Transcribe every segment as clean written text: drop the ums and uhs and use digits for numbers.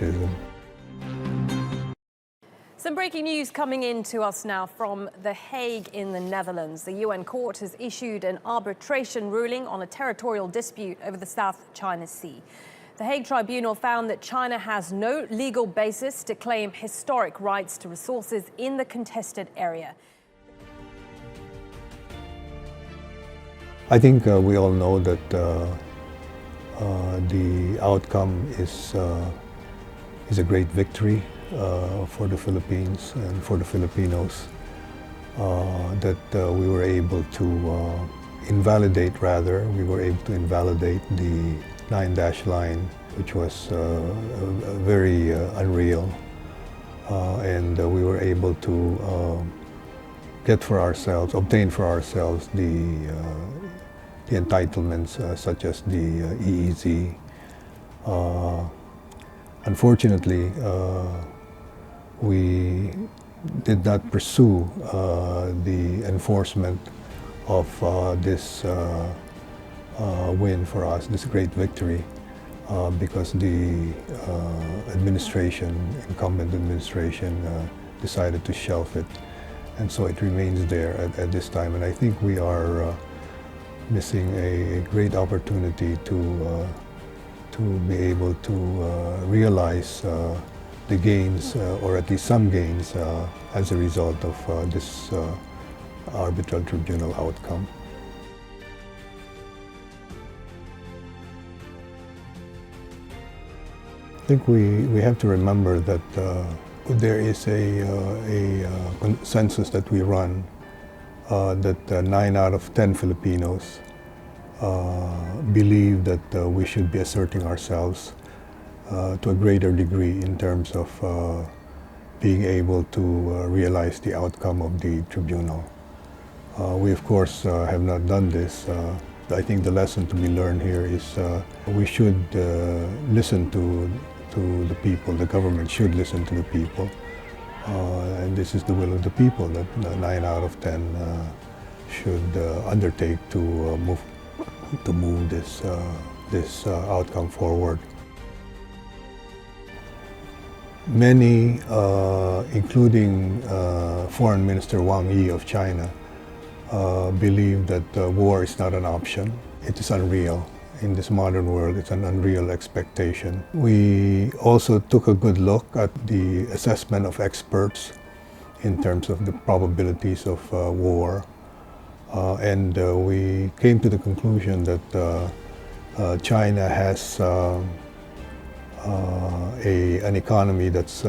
separatism. Some breaking news coming in to us now from The Hague in the Netherlands. The UN court has issued an arbitration ruling on a territorial dispute over the South China Sea. The Hague Tribunal found that China has no legal basis to claim historic rights to resources in the contested area. I think we all know that the outcome is a great victory for the Philippines and for the Filipinos, that we were able to invalidate the 9-dash line, which was very unreal, and we were able to obtain for ourselves the entitlements such as the EEZ. Unfortunately, we did not pursue the enforcement of this win for us, this great victory, because the incumbent administration decided to shelf it. And so it remains there at this time. And I think we are missing a great opportunity to be able to realize the gains, or at least some gains, as a result of this arbitral tribunal outcome. I think we have to remember that there is a consensus that we run that 9 out of 10 Filipinos believe that we should be asserting ourselves to a greater degree in terms of being able to realize the outcome of the tribunal. We of course have not done this. I think the lesson to be learned here is we should listen to the people. The government should listen to the people, and this is the will of the people, that 9 out of 10 should undertake to move this outcome forward. Many, including Foreign Minister Wang Yi of China, believe that war is not an option. It is unreal. In this modern world, it's an unreal expectation. We also took a good look at the assessment of experts in terms of the probabilities of war, and we came to the conclusion that China has an economy that's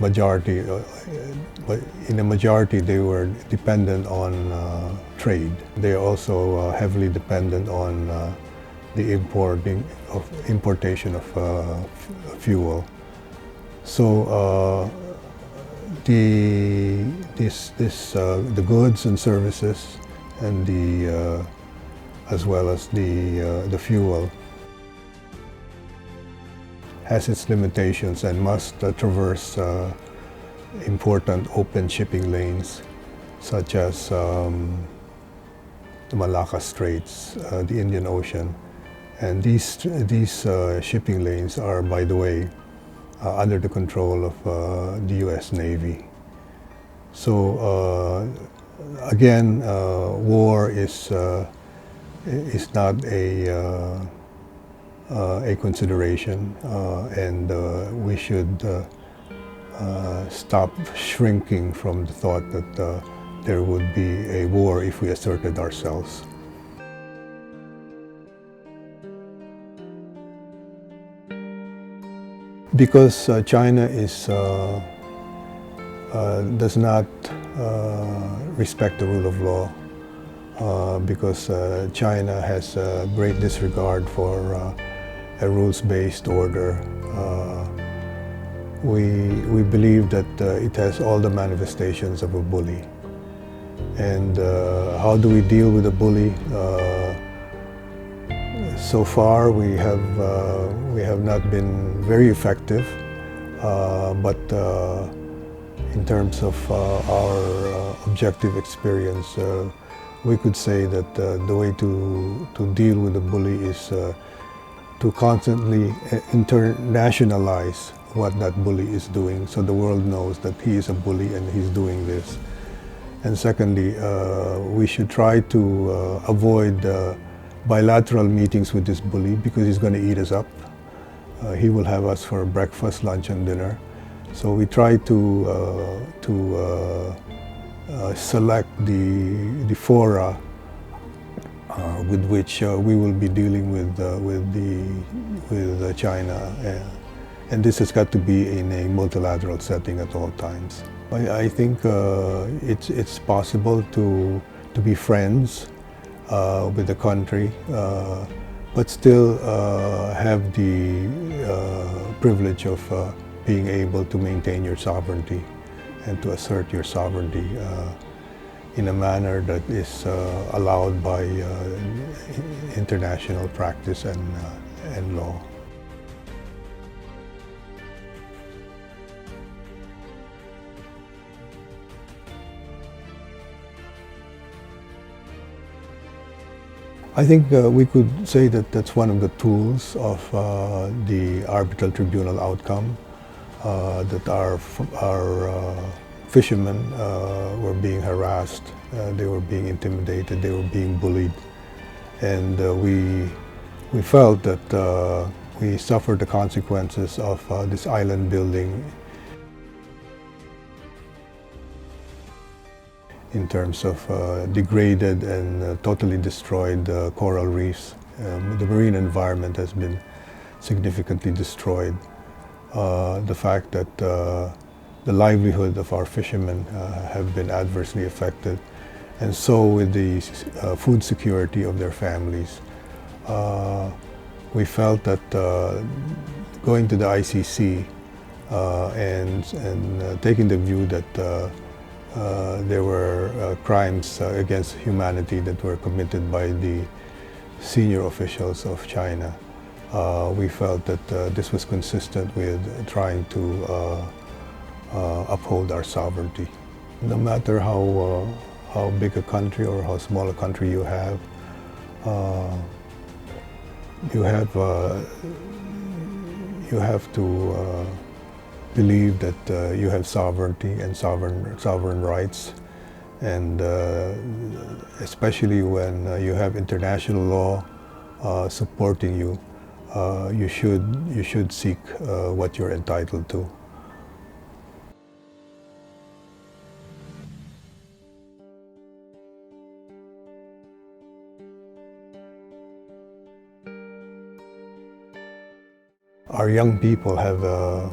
majority, but in a majority they were dependent on trade. They are also heavily dependent on the importation of fuel. So the goods and services, and as well as the fuel, has its limitations and must traverse important open shipping lanes, such as the Malacca Straits, the Indian Ocean. And these shipping lanes are, by the way, under the control of the US Navy. So again, war is not a consideration, and we should stop shrinking from the thought that there would be a war if we asserted ourselves. Because China does not respect the rule of law, because China has a great disregard for a rules-based order. We believe that it has all the manifestations of a bully. And how do we deal with a bully? So far, we have not been very effective, but in terms of our objective experience, we could say that the way to deal with a bully is to constantly internationalize what that bully is doing, so the world knows that he is a bully and he's doing this. And secondly, we should try to avoid bilateral meetings with this bully, because he's going to eat us up. He will have us for breakfast, lunch, and dinner. So we try to select the fora with which we will be dealing with China, and this has got to be in a multilateral setting at all times. I think it's possible to be friends with the country, but still have the privilege of being able to maintain your sovereignty and to assert your sovereignty in a manner that is allowed by international practice and law. I think we could say that that's one of the tools of the arbitral tribunal outcome, that our fishermen were being harassed, they were being intimidated, they were being bullied, and we felt that we suffered the consequences of this island building in terms of degraded and totally destroyed coral reefs. The marine environment has been significantly destroyed. The fact that the livelihood of our fishermen have been adversely affected, and so with the food security of their families. We felt that going to the ICC and taking the view that there were crimes against humanity that were committed by the senior officials of China. We felt that this was consistent with trying to uphold our sovereignty. No matter how big a country or how small a country you have to believe that you have sovereignty and sovereign rights, and especially when you have international law supporting you, you should seek what you're entitled to. Our young people have a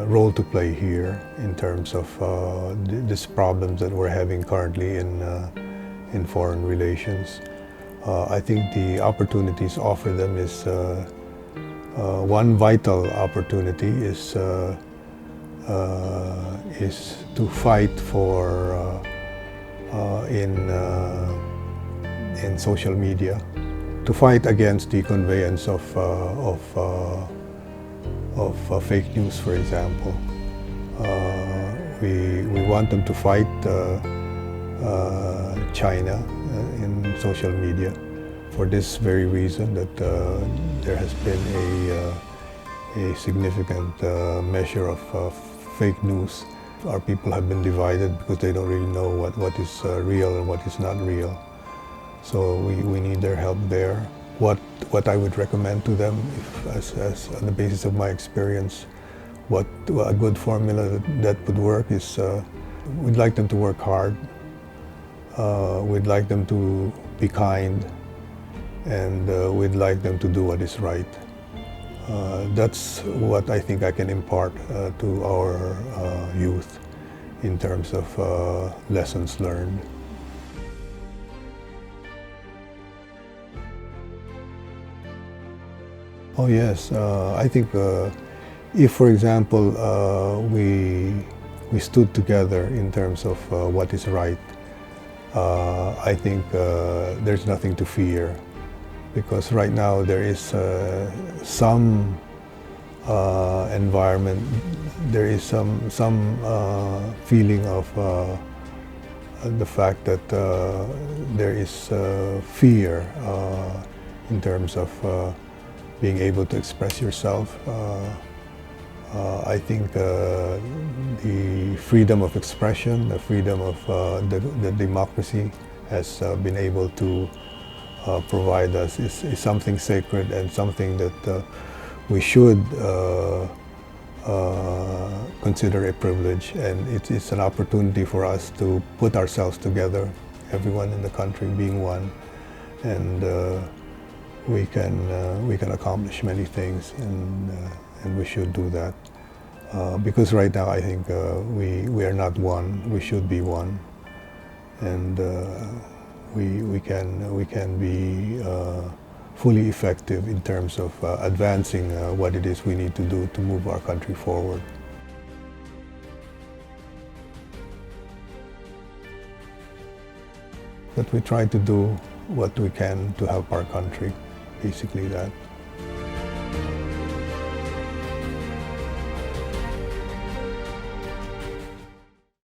role to play here in terms of these problems that we're having currently in foreign relations. I think the opportunities offered them is one vital opportunity is to fight for in social media, to fight against the conveyance of fake news, for example. We want them to fight China in social media for this very reason, that there has been a significant measure of fake news. Our people have been divided because they don't really know what is real and what is not real. So we need their help there. What I would recommend to them, as on the basis of my experience, what a good formula that would work is, we'd like them to work hard, we'd like them to be kind, and we'd like them to do what is right. That's what I think I can impart to our youth in terms of lessons learned. Oh yes, I think if, for example, we stood together in terms of what is right, I think there's nothing to fear, because right now there is some environment, there is some feeling of the fact that there is fear in terms of being able to express yourself. I think the freedom of expression, the freedom of the democracy has been able to provide us is something sacred and something that we should consider a privilege, and it's an opportunity for us to put ourselves together, everyone in the country being one, and we can accomplish many things, and we should do that. Because right now I think we are not one. We should be one, and we can be fully effective in terms of advancing what it is we need to do to move our country forward. That we try to do what we can to help our country, basically that.